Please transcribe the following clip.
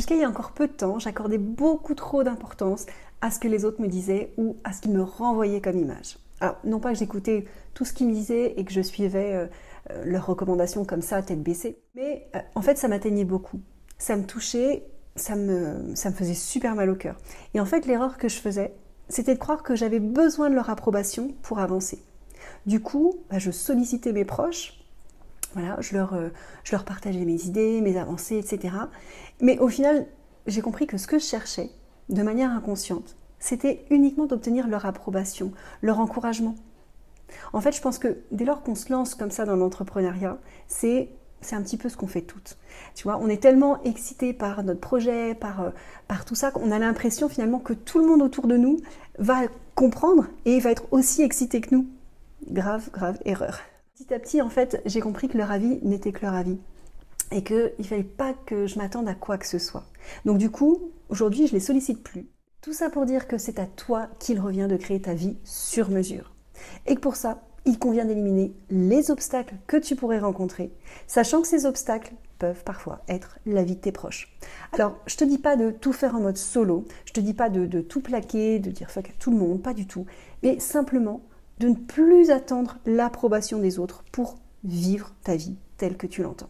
Jusqu'à il y a encore peu de temps, j'accordais beaucoup trop d'importance à ce que les autres me disaient ou à ce qu'ils me renvoyaient comme image. Alors, non pas que j'écoutais tout ce qu'ils me disaient et que je suivais leurs recommandations comme ça, tête baissée, mais en fait, ça m'atteignait beaucoup. Ça me touchait, ça me faisait super mal au cœur. Et en fait, l'erreur que je faisais, c'était de croire que j'avais besoin de leur approbation pour avancer. Du coup, je sollicitais mes proches, voilà, je leur partageais mes idées, mes avancées, etc. Mais au final, j'ai compris que ce que je cherchais, de manière inconsciente, c'était uniquement d'obtenir leur approbation, leur encouragement. En fait, je pense que dès lors qu'on se lance comme ça dans l'entrepreneuriat, c'est un petit peu ce qu'on fait toutes. Tu vois, on est tellement excité par notre projet, par tout ça, qu'on a l'impression finalement que tout le monde autour de nous va comprendre et va être aussi excité que nous. Grave erreur. Petit à petit, en fait, j'ai compris que leur avis n'était que leur avis et qu'il ne fallait pas que je m'attende à quoi que ce soit. Donc du coup, aujourd'hui, je ne les sollicite plus. Tout ça pour dire que c'est à toi qu'il revient de créer ta vie sur mesure. Et que pour ça, il convient d'éliminer les obstacles que tu pourrais rencontrer, sachant que ces obstacles peuvent parfois être la vie de tes proches. Alors, je te dis pas de tout faire en mode solo, je te dis pas de tout plaquer, de dire fuck à tout le monde, pas du tout, mais simplement de ne plus attendre l'approbation des autres pour vivre ta vie telle que tu l'entends.